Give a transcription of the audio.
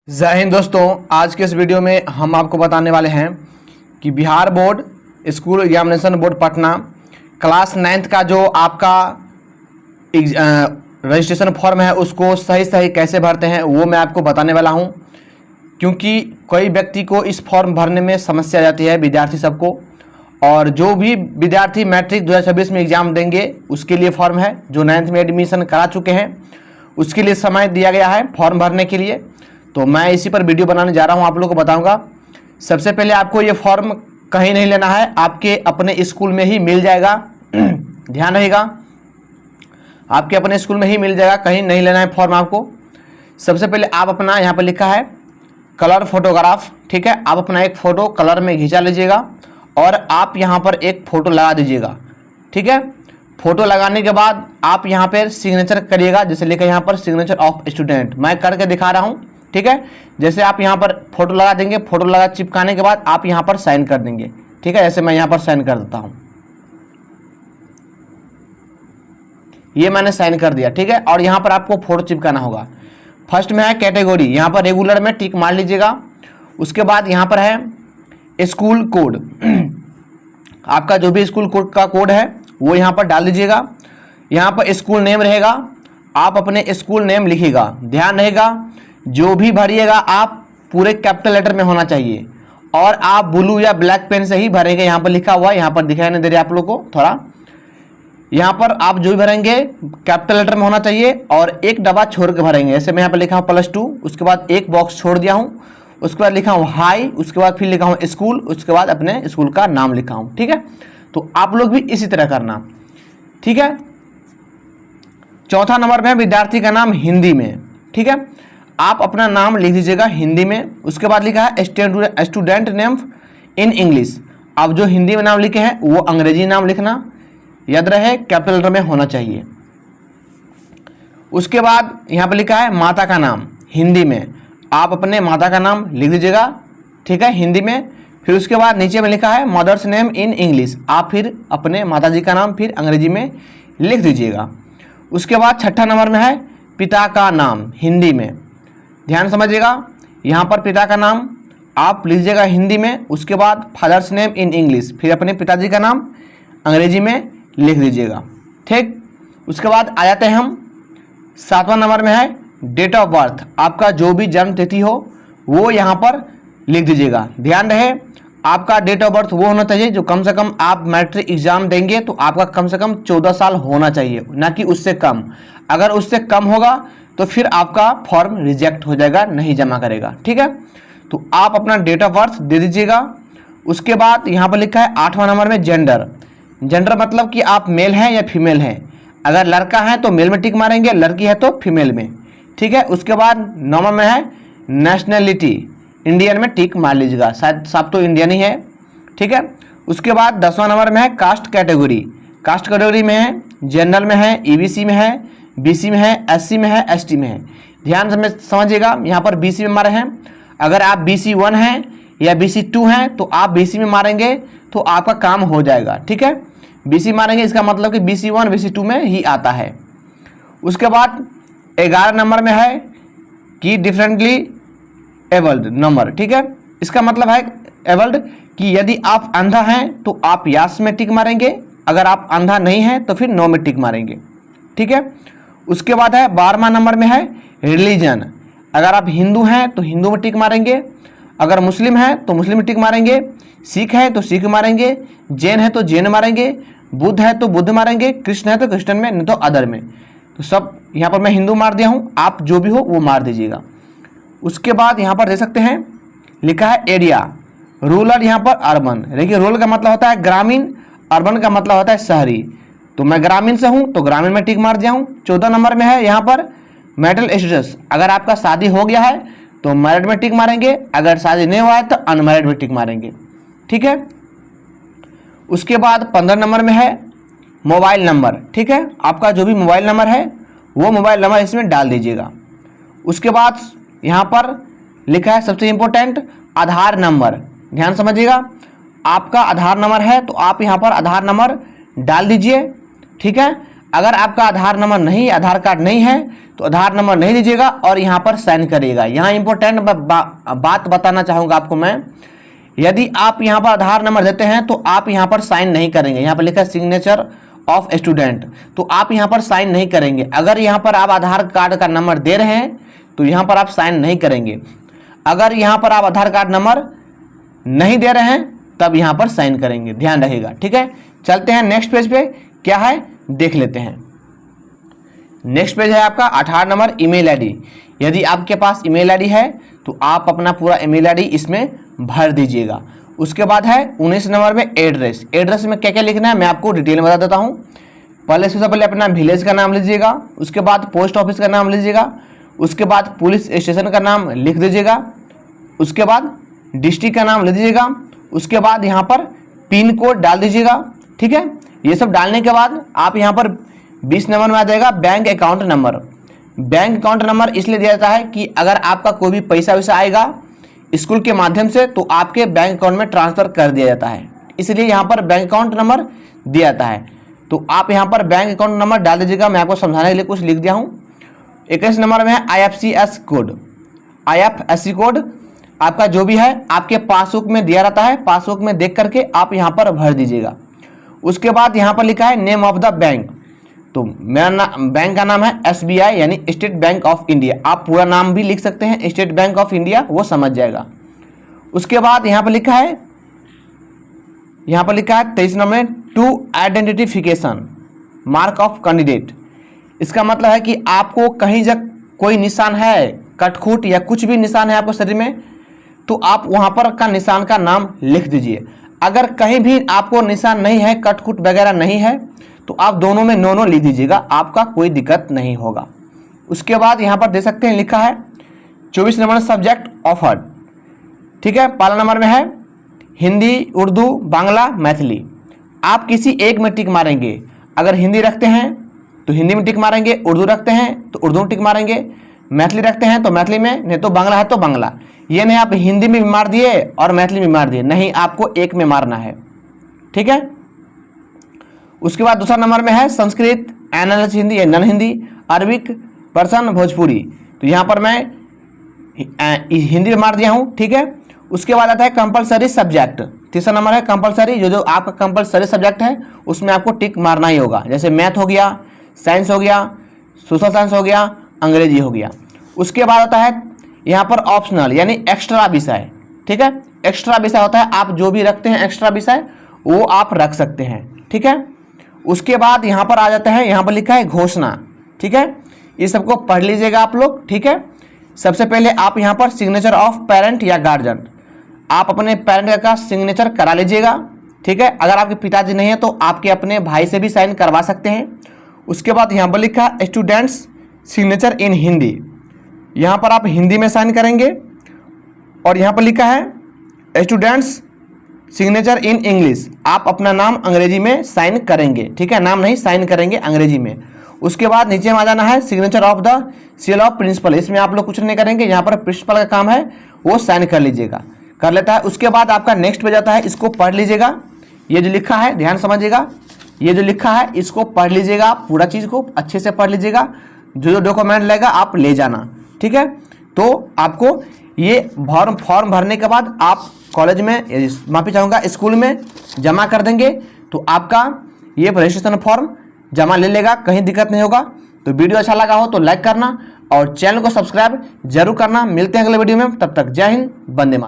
जय हिंद दोस्तों, आज के इस वीडियो में हम आपको बताने वाले हैं कि Bihar board school examination board Patna class 9th का जो आपका रजिस्ट्रेशन फॉर्म है उसको सही कैसे भरते हैं वो मैं आपको बताने वाला हूं, क्योंकि कोई व्यक्ति को इस फॉर्म भरने में समस्या आ जाती है, विद्यार्थी सबको। और जो भी विद्यार्थी मैट्रिक 2026 में एग्ज़ाम देंगे उसके लिए फॉर्म है, जो 9th में एडमिशन करा चुके हैं उसके लिए समय दिया गया है फॉर्म भरने के लिए। तो मैं इसी पर वीडियो बनाने जा रहा हूं, आप लोगों को बताऊंगा। सबसे पहले आपको ये फॉर्म कहीं नहीं लेना है, आपके अपने स्कूल में ही मिल जाएगा। ध्यान रहेगा, आपके अपने स्कूल में ही मिल जाएगा, कहीं नहीं लेना है फॉर्म आपको। सबसे पहले आप अपना यहाँ पर लिखा है कलर फोटोग्राफ, ठीक है। आप अपना एक फ़ोटो कलर में खींचा लीजिएगा और आप यहाँ पर एक फ़ोटो लगा दीजिएगा, ठीक है। फ़ोटो लगाने के बाद आप यहाँ पर सिग्नेचर करिएगा, जैसे लिखा है यहाँ पर सिग्नेचर ऑफ स्टूडेंट, मैं करके दिखा रहा हूँ, ठीक है। जैसे आप यहाँ पर फोटो लगा देंगे, फोटो लगा चिपकाने के बाद आप यहाँ पर साइन कर देंगे, ठीक है। ऐसे मैं यहाँ पर साइन कर देता हूँ, ये मैंने साइन कर दिया, ठीक है। और यहाँ पर आपको फोटो चिपकाना होगा। फर्स्ट में है कैटेगरी, यहाँ पर रेगुलर में टिक मार लीजिएगा। उसके बाद यहाँ पर है स्कूल कोड, आपका जो भी स्कूल कोड का कोड है वो यहाँ पर डाल दीजिएगा। यहाँ पर स्कूल नेम रहेगा, आप अपने स्कूल नेम लिखिएगा। ध्यान रहेगा, जो भी भरिएगा आप पूरे कैपिटल लेटर में होना चाहिए और आप ब्लू या ब्लैक पेन से ही भरेंगे। यहाँ पर लिखा हुआ है, यहाँ पर दिखाई नहीं दे रहा आप लोग को थोड़ा, यहाँ पर आप जो भी भरेंगे कैपिटल लेटर में होना चाहिए और एक डब्बा छोड़ के भरेंगे। जैसे मैं यहाँ पर लिखा हूँ +2, उसके बाद एक बॉक्स छोड़ दिया हूँ, उसके बाद लिखा हूँ हाई, उसके बाद फिर लिखा हूँ स्कूल, उसके बाद अपने स्कूल का नाम लिखा हूँ, ठीक है। तो आप लोग भी इसी तरह करना, ठीक है। चौथा नंबर में विद्यार्थी का नाम हिंदी में, ठीक है। आप अपना नाम लिख दीजिएगा हिंदी में। उसके बाद लिखा है स्टूडेंट नेम इन इंग्लिश, आप जो हिंदी में नाम लिखे हैं वो अंग्रेजी नाम लिखना, याद रहे कैपिटल लेटर में होना चाहिए। उसके बाद यहाँ पर लिखा है माता का नाम हिंदी में, आप अपने माता का नाम लिख दीजिएगा, ठीक है, हिंदी में। फिर उसके बाद नीचे में लिखा है मदर्स नेम इन इंग्लिश, आप फिर अपने माता जी का नाम फिर अंग्रेजी में लिख दीजिएगा। उसके बाद छठा नंबर में है पिता का नाम हिंदी में, ध्यान समझिएगा। यहाँ पर पिता का नाम आप लीजिएगा हिंदी में, उसके बाद फादर्स नेम इन इंग्लिश, फिर अपने पिताजी का नाम अंग्रेजी में लिख दीजिएगा, ठीक। उसके बाद आ जाते हैं हम 7वां नंबर में है डेट ऑफ बर्थ, आपका जो भी जन्म तिथि हो वो यहाँ पर लिख दीजिएगा। ध्यान रहे, आपका डेट ऑफ बर्थ वो होना चाहिए जो कम से कम आप मैट्रिक एग्जाम देंगे तो आपका कम से कम 14 साल होना चाहिए, ना कि उससे कम। अगर उससे कम होगा तो फिर आपका फॉर्म रिजेक्ट हो जाएगा, नहीं जमा करेगा, ठीक है। तो आप अपना डेट ऑफ बर्थ दे दीजिएगा। उसके बाद यहाँ पर लिखा है 8वां नंबर में जेंडर, जेंडर मतलब कि आप मेल हैं या फीमेल हैं। अगर लड़का है तो मेल में टिक मारेंगे, लड़की है तो फीमेल में, ठीक है। उसके बाद 9वां में है नेशनलिटी, इंडियन में टिक मार लीजिएगा, शायद सब तो इंडियन ही है, ठीक है। उसके बाद 10वां नंबर में है कास्ट कैटेगरी, कास्ट कैटेगरी में है जनरल में है, ईबीसी में है, बीसी में है, एससी में है, एसटी में है। ध्यान से समझिएगा, यहाँ पर बीसी में मारे हैं। अगर आप BC1 हैं या BC2 हैं तो आप BC में मारेंगे तो आपका काम हो जाएगा, ठीक है। BC मारेंगे इसका मतलब कि BC1 BC2 में ही आता है। उसके बाद 11 नंबर में है कि डिफरेंटली एबल्ड नंबर, ठीक है। इसका मतलब है एबल्ड कि यदि आप अंधा हैं तो आप यस में टिक मारेंगे, अगर आप अंधा नहीं हैं तो फिर नो में टिक मारेंगे, ठीक है। उसके बाद है 12वां नंबर में है रिलीजन, अगर आप हिंदू हैं तो हिंदू में टिक मारेंगे, अगर मुस्लिम हैं तो मुस्लिम में टिक मारेंगे, सिख है तो सिख मारेंगे, जैन है तो जैन मारेंगे, बुद्ध है तो बुद्ध मारेंगे, कृष्ण है तो कृष्ण में, नहीं तो अदर में। तो सब यहाँ पर मैं हिंदू मार दिया हूँ, आप जो भी हो वो मार दीजिएगा। उसके बाद यहाँ पर दे सकते हैं लिखा है एरिया, रूरल यहाँ पर अर्बन, देखिए रूरल का मतलब होता है ग्रामीण, अर्बन का मतलब होता है शहरी। तो मैं ग्रामीण से हूँ तो ग्रामीण में टिक मार दिया हूँ। 14 नंबर में है यहाँ पर मैरिटल स्टेटस, अगर आपका शादी हो गया है तो मैरिड में टिक मारेंगे, अगर शादी नहीं हुआ है तो अनमैरिड में टिक मारेंगे, ठीक है। उसके बाद 15 नंबर में है मोबाइल नंबर, ठीक है। आपका जो भी मोबाइल नंबर है वो मोबाइल नंबर इसमें डाल दीजिएगा। उसके बाद यहाँ पर लिखा है सबसे इम्पोर्टेंट आधार नंबर, ध्यान समझिएगा। आपका आधार नंबर है तो आप यहाँ पर आधार नंबर डाल दीजिए, ठीक है। अगर आपका आधार नंबर नहीं, आधार कार्ड नहीं है तो आधार नंबर नहीं दीजिएगा और यहाँ पर साइन करिएगा। यहाँ इंपॉर्टेंट बात बताना चाहूँगा आपको मैं, यदि आप यहाँ पर आधार नंबर देते हैं तो आप यहाँ पर साइन नहीं करेंगे। यहाँ पर लिखा है सिग्नेचर ऑफ स्टूडेंट, तो आप यहाँ पर साइन नहीं करेंगे। अगर यहाँ पर आप आधार कार्ड का नंबर दे रहे हैं तो यहाँ पर आप साइन नहीं करेंगे। अगर यहाँ पर आप आधार कार्ड नंबर नहीं दे रहे हैं तब यहाँ पर साइन करेंगे, ध्यान रखिएगा, ठीक है। चलते हैं नेक्स्ट पेज पे, क्या है देख लेते हैं। नेक्स्ट पेज है आपका 18 नंबर ईमेल आईडी। यदि आपके पास ईमेल आईडी है तो आप अपना पूरा ईमेल आईडी इसमें भर दीजिएगा। उसके बाद है 19 नंबर में एड्रेस। एड्रेस में क्या क्या लिखना है मैं आपको डिटेल में बता देता हूँ। पहले सबसे पहले अपना विलेज का नाम लीजिएगा, उसके बाद पोस्ट ऑफिस का नाम लीजिएगा, उसके बाद पुलिस स्टेशन का नाम लिख दीजिएगा, उसके बाद डिस्ट्रिक्ट का नाम लिख दीजिएगा, उसके बाद यहाँ पर पिन कोड डाल दीजिएगा, ठीक है। ये सब डालने के बाद आप यहाँ पर 20 नंबर में आ जाएगा bank account number. Bank account number इसलिए दिया जाता है कि अगर आपका कोई भी पैसा वैसा आएगा स्कूल के माध्यम से तो आपके बैंक अकाउंट में ट्रांसफर कर दिया जाता है, इसलिए यहाँ पर बैंक अकाउंट नंबर दिया जाता है। तो आप यहाँ पर बैंक अकाउंट नंबर डाल दीजिएगा। मैं आपको समझाने के लिए कुछ लिख दिया हूँ। 21 नंबर में है IFSC कोड। IFSC कोड आपका जो भी है आपके पासबुक में दिया रहता है, पासबुक में देख करके आप यहाँ पर भर दीजिएगा। उसके बाद यहाँ पर लिखा है नेम ऑफ द बैंक, तो मेरा बैंक का नाम है SBI यानी स्टेट बैंक ऑफ इंडिया। आप पूरा नाम भी लिख सकते हैं स्टेट बैंक ऑफ इंडिया, वो समझ जाएगा। उसके बाद यहाँ पर लिखा है 23 नंबर में to identification mark of candidate. इसका मतलब है कि आपको कहीं जब कोई निशान है, कटखूट या कुछ भी निशान है आपको शरीर में, तो आप वहाँ पर का निशान का नाम लिख दीजिए। अगर कहीं भी आपको निशान नहीं है, कटखुट वगैरह नहीं है, तो आप दोनों में नो लिख दीजिएगा, आपका कोई दिक्कत नहीं होगा। उसके बाद यहाँ पर दे सकते हैं लिखा है 24 नंबर सब्जेक्ट ऑफर्ड, ठीक है। पहला नंबर में है हिंदी, उर्दू, बांग्ला, मैथिली। आप किसी एक में टिक मारेंगे। अगर हिंदी रखते हैं तो हिंदी में टिक मारेंगे, उर्दू रखते हैं तो उर्दू में टिक मारेंगे, मैथिली रखते हैं तो मैथिली में, नहीं तो बांग्ला है तो बांग्ला। ये नहीं आप हिंदी में भी मार दिए और मैथिली में मार दिए, नहीं, आपको एक में मारना है, ठीक है। उसके बाद दूसरा नंबर में है संस्कृत, एनालिस हिंदी या non Hindi, Arabic, Persian, Bhojpuri. तो यहाँ पर मैं हिंदी में मार दिया हूँ, ठीक है। उसके बाद आता है कंपलसरी सब्जेक्ट। तीसरा नंबर है कंपलसरी, जो आपका कंपलसरी सब्जेक्ट है उसमें आपको टिक मारना ही होगा। जैसे मैथ हो गया, साइंस हो गया, सोशल साइंस हो गया, अंग्रेजी हो गया। उसके बाद आता है यहाँ पर ऑप्शनल यानी एक्स्ट्रा विषय, ठीक है। एक्स्ट्रा विषय होता है आप जो भी रखते हैं एक्स्ट्रा विषय वो आप रख सकते हैं, ठीक है। उसके बाद यहाँ पर आ जाते हैं, यहाँ पर लिखा है घोषणा, ठीक है। ये सबको पढ़ लीजिएगा आप लोग, ठीक है। सबसे पहले आप यहाँ पर सिग्नेचर ऑफ पेरेंट या गार्जियन, आप अपने पेरेंट का सिग्नेचर करा लीजिएगा, ठीक है। अगर आपके पिताजी नहीं है तो आपके अपने भाई से भी साइन करवा सकते हैं। उसके बाद यहाँ पर लिखा स्टूडेंट्स सिग्नेचर इन हिंदी, यहाँ पर आप हिंदी में साइन करेंगे। और यहाँ पर लिखा है स्टूडेंट्स सिग्नेचर इन इंग्लिश, आप अपना नाम अंग्रेजी में साइन करेंगे, ठीक है। नाम नहीं, साइन करेंगे अंग्रेजी में। उसके बाद नीचे में आ जाना है signature of the seal of principal, इसमें आप लोग कुछ नहीं करेंगे, यहाँ पर प्रिंसिपल का काम है वो साइन कर लीजिएगा, कर लेता है। उसके बाद आपका नेक्स्ट पे जाता है, इसको पढ़ लीजिएगा। ये जो लिखा है ध्यान समझिएगा, ये जो लिखा है इसको पढ़ लीजिएगा, पूरा चीज़ को अच्छे से पढ़ लीजिएगा। जो डॉक्यूमेंट लगेगा आप ले जाना, ठीक है। तो आपको ये फॉर्म भरने के बाद आप कॉलेज में, माफी चाहूँगा स्कूल में जमा कर देंगे तो आपका ये रजिस्ट्रेशन फॉर्म जमा ले लेगा, कहीं दिक्कत नहीं होगा। तो वीडियो अच्छा लगा हो तो लाइक करना और चैनल को सब्सक्राइब जरूर करना। मिलते हैं अगले वीडियो में, तब तक जय हिंद, वंदे मातरम।